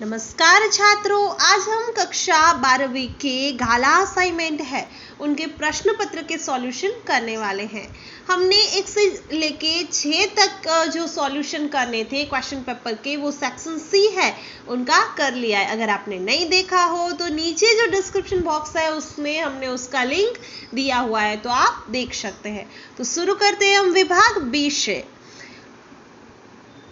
नमस्कार छात्रों, आज हम कक्षा 12वीं के घाला असाइनमेंट है उनके प्रश्न पत्र के सॉल्यूशन करने वाले हैं। हमने 1 से लेके 6 तक जो सॉल्यूशन करने थे क्वेश्चन पेपर के, वो सेक्शन सी है उनका कर लिया है। अगर आपने नहीं देखा हो तो नीचे जो डिस्क्रिप्शन बॉक्स है उसमें हमने उसका लिंक दिया हुआ है, तो आप देख सकते हैं। तो शुरू करते हैं हम विभाग बी से।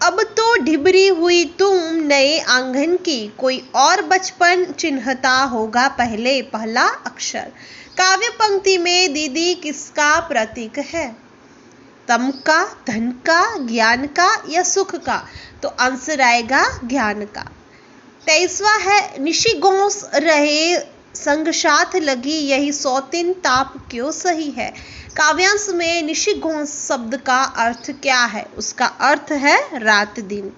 अब तो ढिबरी हुई तुम नए आंगन की, कोई और बचपन चिन्हता होगा पहला अक्षर। काव्य पंक्ति में दीदी किसका प्रतीक है? तम का, धन का, ज्ञान का या सुख का? तो आंसर आएगा ज्ञान का। 23वां है निशिगोंस रहे संग साथ लगी, यही सौतीन ताप क्यों सही है। काव्यांश में निशिगोंस शब्द का अर्थ क्या है? उसका अर्थ है रात दिन।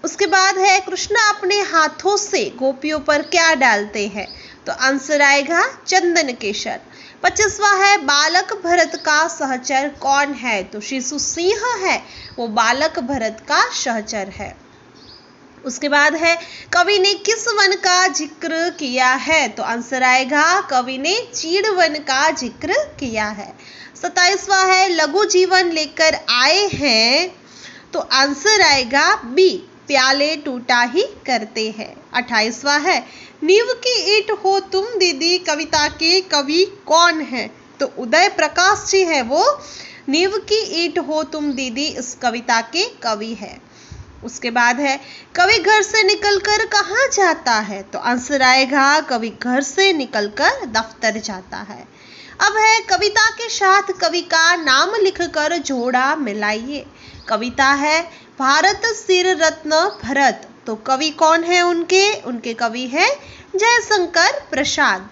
उसके बाद है कृष्ण अपने हाथों से गोपियों पर क्या डालते हैं? तो आंसर आएगा चंदन केसर। 25वां है बालक भरत का सहचर कौन है? तो शिशु सिंह है, वो बालक भरत का सहचर है। उसके बाद है कवि ने किस वन का जिक्र किया है? तो आंसर आएगा कवि ने चीड़ वन का जिक्र किया है। 27वां है लघु जीवन लेकर आए हैं, तो आंसर आएगा बी, प्याले टूटा ही करते हैं। 28वां है नींव की ईंट हो तुम दीदी, कविता के कवि कौन है? तो उदय प्रकाश जी है, वो नींव की ईंट हो तुम दीदी इस कविता के कवि है। उसके बाद है कवि घर से निकलकर कहाँ जाता है? तो आंसर आएगा कवि घर से निकलकर दफ्तर जाता है। अब है कविता के साथ कवि का नाम लिखकर जोड़ा मिलाइए। कविता है भारत सिर रत्न भरत, तो कवि कौन है उनके कवि है जयशंकर प्रसाद।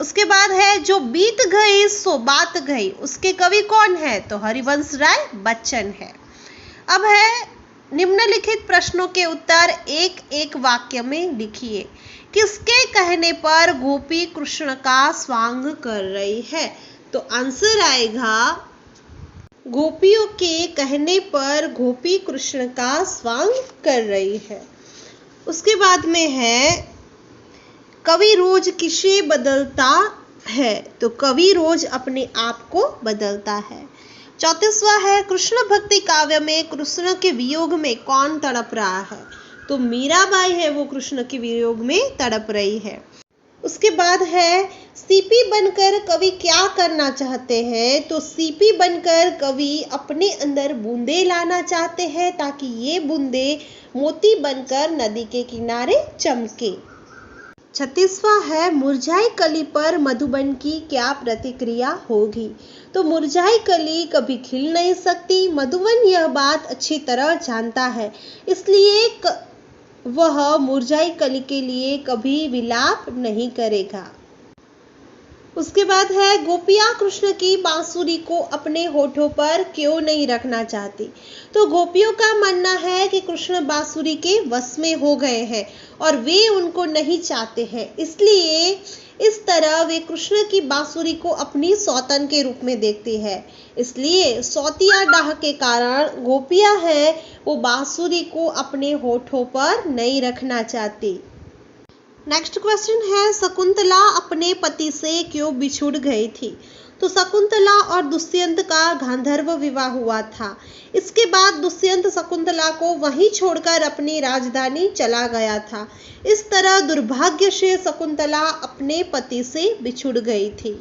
उसके बाद है जो बीत गई सो बात गई, उसके कवि कौन है? तो हरिवंश राय बच्चन है। अब है निम्नलिखित प्रश्नों के उत्तर एक एक वाक्य में लिखिए। किसके कहने पर गोपी कृष्ण का स्वांग कर रही है? तो आंसर आएगा गोपियों के कहने पर गोपी कृष्ण का स्वांग कर रही है। उसके बाद में है कवि रोज किसे बदलता है? तो कवि रोज अपने आप को बदलता है। 34वां है कृष्ण भक्ति काव्य में कृष्ण के वियोग में कौन तड़प रहा है? तो मीराबाई है, वो कृष्ण के वियोग में तड़प रही है। उसके बाद है सीपी बनकर कवि क्या करना चाहते हैं? तो सीपी बनकर कवि अपने अंदर बूंदे लाना चाहते हैं ताकि ये बूंदे मोती बनकर नदी के किनारे चमके। 36वां है मुरझाई कली पर मधुबन की क्या प्रतिक्रिया होगी? तो मुरझाई कली कभी खिल नहीं सकती, मधुबन यह बात अच्छी तरह जानता है, इसलिए वह मुरझाई कली के लिए कभी विलाप नहीं करेगा। उसके बाद है गोपियां कृष्ण की बांसुरी को अपने होठों पर क्यों नहीं रखना चाहती? तो गोपियों का मानना है कि कृष्ण बांसुरी के वश में हो गए हैं और वे उनको नहीं चाहते हैं, इसलिए इस तरह वे कृष्ण की बांसुरी को अपनी सौतन के रूप में देखती है। इसलिए सौतिया डाह के कारण गोपियां हैं वो बांसुरी को अपने होठों पर नहीं रखना चाहती। नेक्स्ट क्वेश्चन है शकुंतला अपने पति से क्यों बिछुड़ गई थी? तो शकुंतला और दुष्यंत का गांधर्व विवाह हुआ था। इसके बाद दुष्यंत शकुंतला को वहीं छोड़कर अपनी राजधानी चला गया था। इस तरह दुर्भाग्य से शकुंतला अपने पति से बिछुड़ गई थी।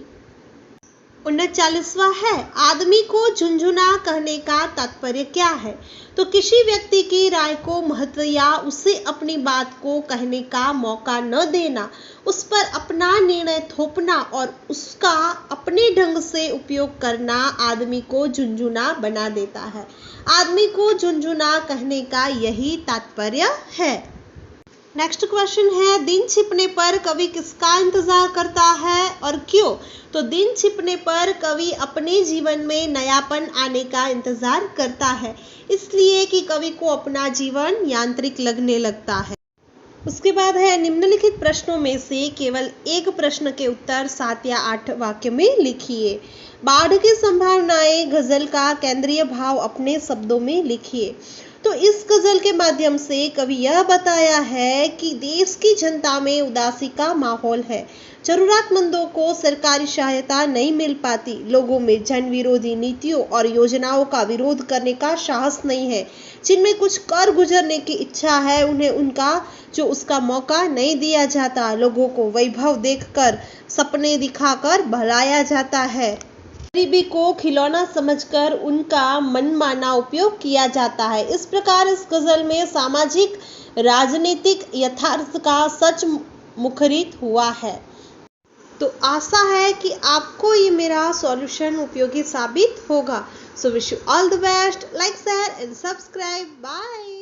39वां है आदमी को झुंझुना कहने का तात्पर्य क्या है? तो किसी व्यक्ति की राय को महत्व या उसे अपनी बात को कहने का मौका न देना, उस पर अपना निर्णय थोपना और उसका अपने ढंग से उपयोग करना आदमी को झुंझुना बना देता है। आदमी को झुंझुना कहने का यही तात्पर्य है। नेक्स्ट क्वेश्चन है दिन छिपने पर कवि किसका इंतजार करता है और क्यों? तो दिन छिपने पर कवि अपने जीवन में नयापन आने का इंतजार करता है, इसलिए कि कवि को अपना जीवन यांत्रिक लगने लगता है। उसके बाद है निम्नलिखित प्रश्नों में से केवल एक प्रश्न के उत्तर 7 या 8 वाक्य में लिखिए। बाढ़ की संभावनाएं गजल का केंद्रीय भाव अपने शब्दों में लिखिए। तो इस गजल के माध्यम से कवि यह बताया है कि देश की जनता में उदासी का माहौल है, जरूरतमंदों को सरकारी सहायता नहीं मिल पाती, लोगों में जन विरोधी नीतियों और योजनाओं का विरोध करने का साहस नहीं है, जिनमें कुछ कर गुजरने की इच्छा है उन्हें उसका मौका नहीं दिया जाता, लोगों को वैभव देखकर सपने दिखाकर भुलाया जाता है, गरीबी को खिलौना समझकर उनका मनमाना उपयोग किया जाता है। इस प्रकार इस गजल में सामाजिक राजनीतिक यथार्थ का सच मुखरित हुआ है। तो आशा है कि आपको ये मेरा सॉल्यूशन उपयोगी साबित होगा। So wish you all the best, like share and subscribe, bye.